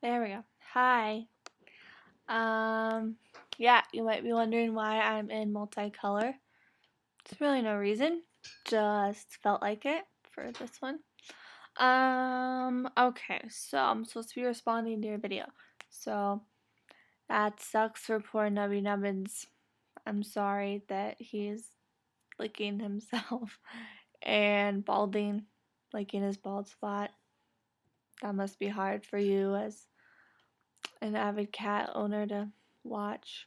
There we go. Hi. Yeah, you might be wondering why I'm in multicolor. There's really no reason. Just felt like it for this one. Okay, so I'm supposed to be responding to your video. So that sucks for poor Nubby Nubbins. I'm sorry that he's licking himself and balding, licking his bald spot. That must be hard for you as an avid cat owner to watch.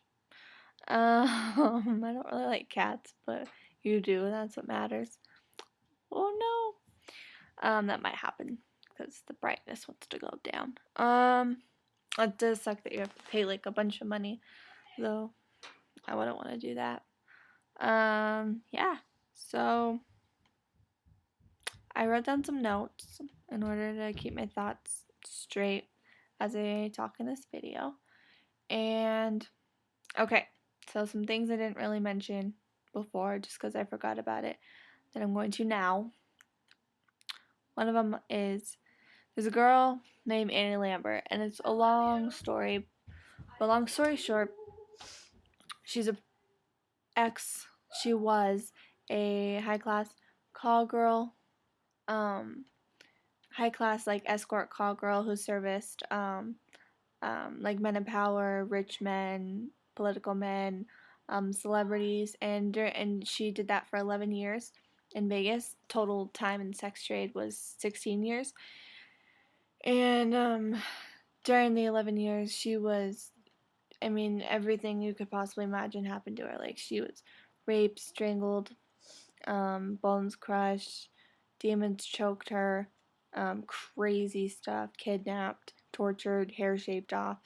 I don't really like cats, but you do, and that's what matters. Oh that might happen because the brightness wants to go down. It does suck that you have to pay like a bunch of money, though. I wouldn't want to do that. Yeah. So I wrote down some notes in order to keep my thoughts straight as I talk in this video. And okay, so some things I didn't really mention before just because I forgot about it that I'm going to now. One of them is there's a girl named Annie Lambert, and it's a long story. But long story short, she's a she was a high class call girl, high class like escort call girl who serviced like men in power, rich men, political men, celebrities, and she did that for 11 years in Vegas. Total time in sex trade was 16 years. And during the 11 years, she was, I mean, everything you could possibly imagine happened to her. Like, she was raped, strangled, bones crushed, demons choked her, crazy stuff, kidnapped, tortured, hair shaved off.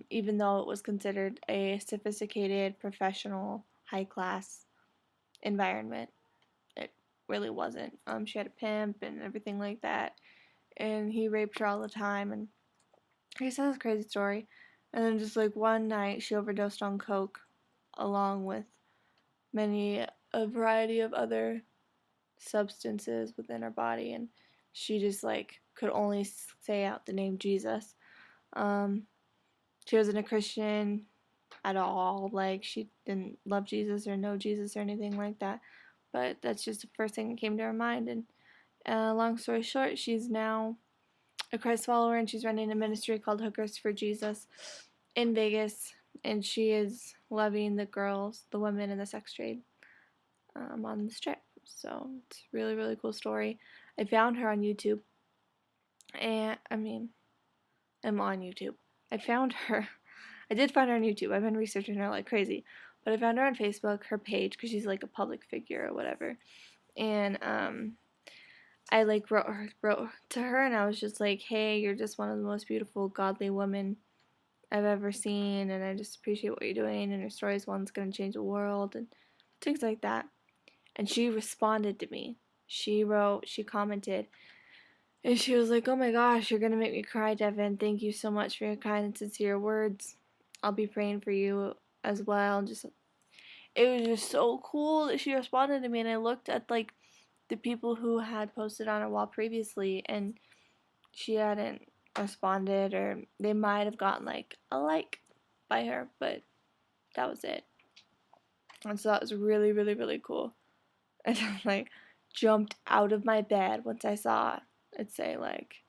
Even though it was considered a sophisticated, professional, high class environment, it really wasn't. She had a pimp and everything like that, and he raped her all the time. And he said this crazy story, and then just like one night, she overdosed on coke, along with a variety of other substances within her body, and she just like could only say out the name Jesus. She wasn't a Christian at all. Like, she didn't love Jesus or know Jesus or anything like that. But that's just the first thing that came to her mind. And long story short, she's now a Christ follower, and she's running a ministry called Hookers for Jesus in Vegas. And she is loving the girls, the women in the sex trade on the strip. So it's a really, really cool story. I found her on YouTube. And I'm on YouTube. I found her. I did find her on YouTube. I've been researching her like crazy. But I found her on Facebook, her page, because she's like a public figure or whatever. And I like wrote to her, and I was just like, hey, you're just one of the most beautiful, godly women I've ever seen, and I just appreciate what you're doing, and your story is one that's going to change the world, and things like that. And she responded to me. She commented, and she was like, oh my gosh, you're going to make me cry, Devin. Thank you so much for your kind and sincere words. I'll be praying for you as well. It was just so cool that she responded to me, and I looked at like the people who had posted on her wall previously, and she hadn't responded, or they might have gotten like a like by her, but that was it. And so that was really, really, really cool. And I like jumped out of my bed once I saw it say like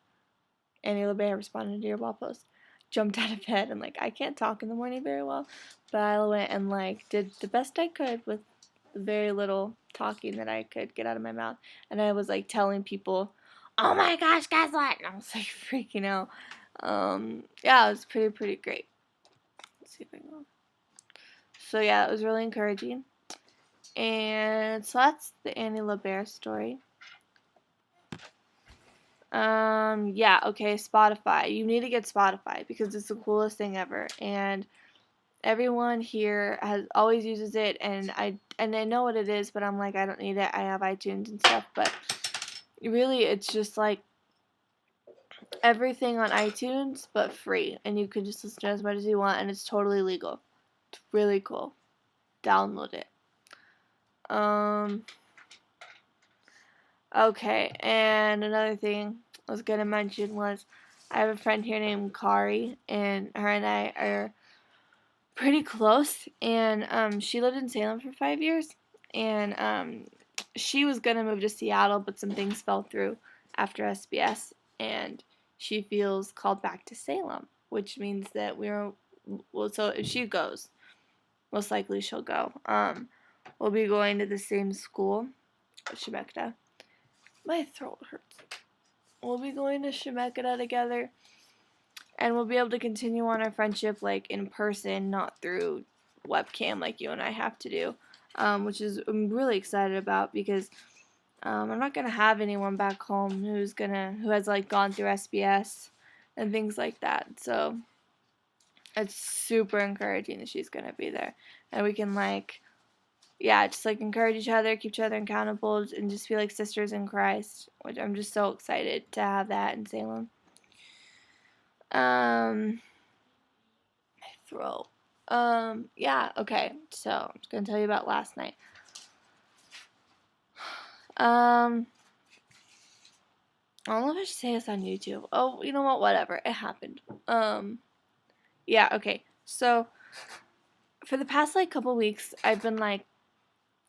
Annie LeBear responded to your wall post. Jumped out of bed and like I can't talk in the morning very well, but I went and like did the best I could with the very little talking that I could get out of my mouth, and I was like telling people, "Oh my gosh, guess what?" And I was like freaking out. Yeah, it was pretty great. Let's see if I can go. So yeah, it was really encouraging, and so that's the Annie LeBear story. Yeah, okay, Spotify. You need to get Spotify because it's the coolest thing ever. And everyone here has always uses it, and I know what it is, but I'm like, I don't need it. I have iTunes and stuff, but really it's just like everything on iTunes but free, and you can just listen to as much as you want, and it's totally legal. It's really cool. Download it. Okay, and another thing I was gonna mention was I have a friend here named Kari, and her and I are pretty close. And she lived in Salem for 5 years, and she was gonna move to Seattle, but some things fell through after SBS, and she feels called back to Salem, which means that so if she goes, most likely she'll go. We'll be going to the same school, Shemekta. My throat hurts. We'll be going to Shemekta together, and we'll be able to continue on our friendship like in person, not through webcam like you and I have to do, which is I'm really excited about because I'm not gonna have anyone back home who has like gone through SBS and things like that. So it's super encouraging that she's gonna be there, and we can just like encourage each other, keep each other accountable, and just be like sisters in Christ. Which I'm just so excited to have that in Salem. My throat. Yeah, okay. So I'm just gonna tell you about last night. I don't know if I should say this on YouTube. Oh, you know what? Whatever. It happened. Yeah, okay. So for the past like couple weeks, I've been like,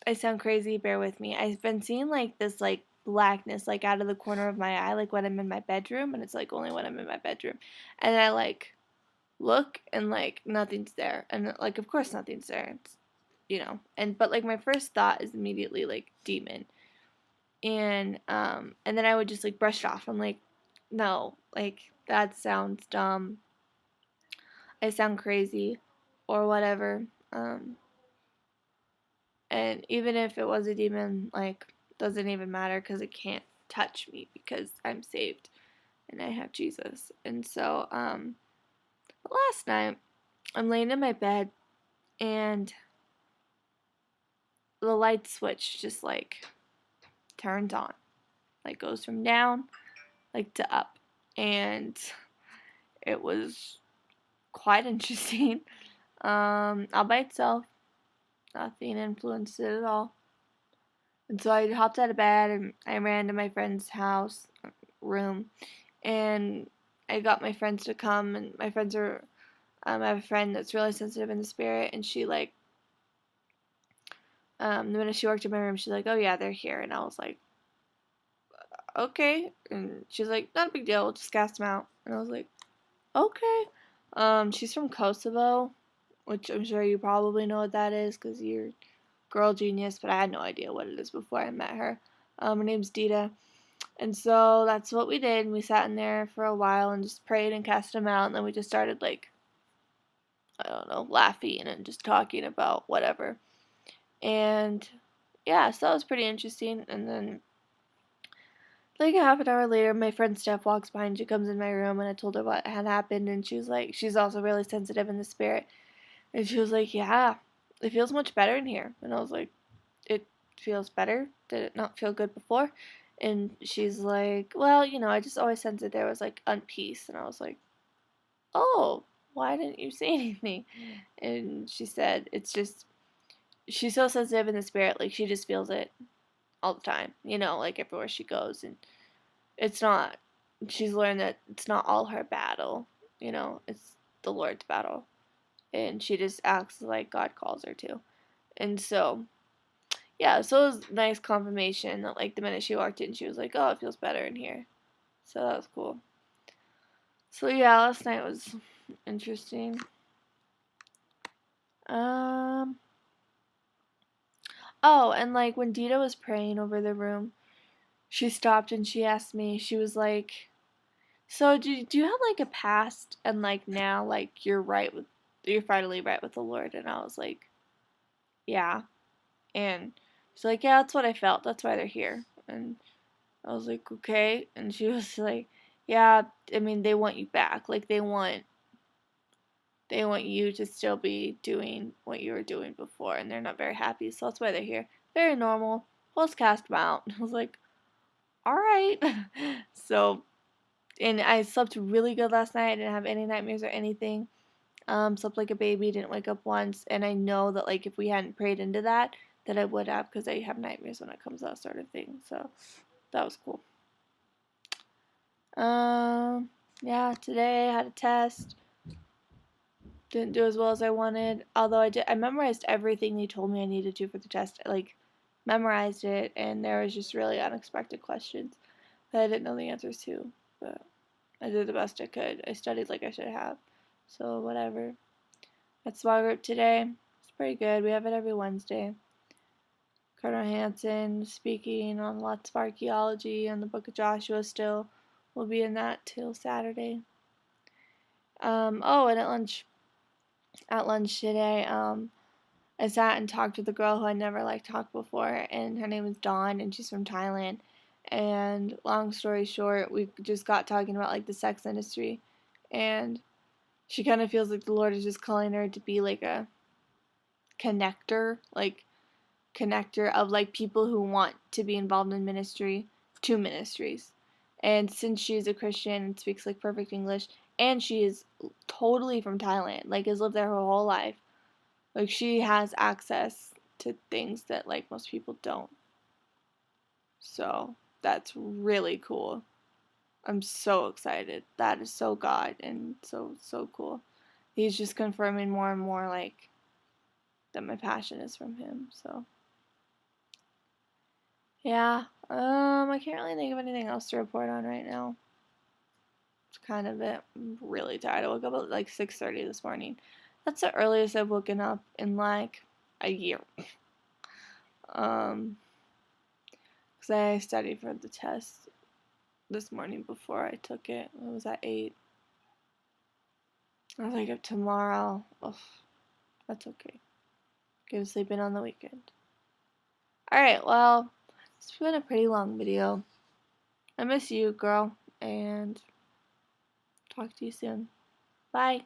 I sound crazy, bear with me. I've been seeing like this like blackness like out of the corner of my eye, like when I'm in my bedroom, and it's like only when I'm in my bedroom. And I like look and like nothing's there. And like of course nothing's there. It's, but like my first thought is immediately like demon. And then I would just like brush it off. I'm like, no, like that sounds dumb. I sound crazy or whatever. And even if it was a demon, like doesn't even matter because it can't touch me because I'm saved and I have Jesus. And so last night I'm laying in my bed and the light switch just like turns on. Like goes from down like to up. And it was quite interesting. All by itself. Nothing influenced it at all. And so I hopped out of bed and I ran to my friend's house room, and I got my friends to come. And my friends are I have a friend that's really sensitive in the spirit, and she like the minute she walked in my room, she's like, "Oh yeah, they're here," and I was like, "Okay," and she's like, "Not a big deal, we'll just cast them out," and I was like, "Okay." She's from Kosovo, which I'm sure you probably know what that is because you're girl genius, but I had no idea what it is before I met her. Her name's Dita. And so that's what we did. And we sat in there for a while and just prayed and cast them out. And then we just started, like, I don't know, laughing and just talking about whatever. And yeah, so that was pretty interesting. And then, like, a half an hour later, my friend Steph walks by and she comes in my room. And I told her what had happened. And she was like, she's also really sensitive in the spirit. And she was like, yeah, it feels much better in here. And I was like, it feels better? Did it not feel good before? And she's like, well, I just always sensed that there was like unpeace. And I was like, oh, why didn't you say anything? And she said, it's just, she's so sensitive in the spirit. Like, she just feels it all the time, like everywhere she goes. And it's not, she's learned that it's not all her battle, it's the Lord's battle. And she just acts like God calls her to. And so, yeah, so it was nice confirmation that like the minute she walked in, she was like, "Oh, it feels better in here." So that was cool. So yeah, last night was interesting. Um. Oh, and like when Dita was praying over the room, she stopped and she asked me. She was like, "So do you have like a past and like now like you're finally right with the Lord?" And I was like, "Yeah." And she's like, "Yeah, that's what I felt. That's why they're here." And I was like, okay. And she was like, yeah, I mean, they want you back. Like, they want you to still be doing what you were doing before, and they're not very happy, so that's why they're here. Very normal. Let's cast them out. I was like, all right. So, and I slept really good last night. I didn't have any nightmares or anything. Slept like a baby, didn't wake up once, and I know that, like, if we hadn't prayed into that I would have, because I have nightmares when it comes to that sort of thing, so that was cool. Um, Yeah, today I had a test. Didn't do as well as I wanted. Although I memorized everything they told me I needed to for the test. I, like, memorized it, and there was just really unexpected questions that I didn't know the answers to. But I did the best I could. I studied like I should have. So whatever. At small group today, it's pretty good. We have it every Wednesday. Colonel Hanson speaking on lots of archaeology and the Book of Joshua still. We'll be in that till Saturday. Oh, and at lunch today, I sat and talked with a girl who I never like talked before, and her name is Dawn, and she's from Thailand. And long story short, we just got talking about like the sex industry, and she kind of feels like the Lord is just calling her to be like a connector of like people who want to be involved in ministry to ministries. And since she's a Christian and speaks like perfect English, and she is totally from Thailand, like has lived there her whole life, like she has access to things that like most people don't. So that's really cool. I'm so excited. That is so God and so cool. He's just confirming more and more like that my passion is from him. So yeah. I can't really think of anything else to report on right now. It's kind of it. I'm really tired. I woke up at like 6:30 this morning. That's the earliest I've woken up in like a year. Um, because I studied for the test this morning before I took it. It was at 8. I was like, up tomorrow. Ugh, that's okay. Go sleeping on the weekend. Alright, well, it's been a pretty long video. I miss you, girl, and talk to you soon. Bye.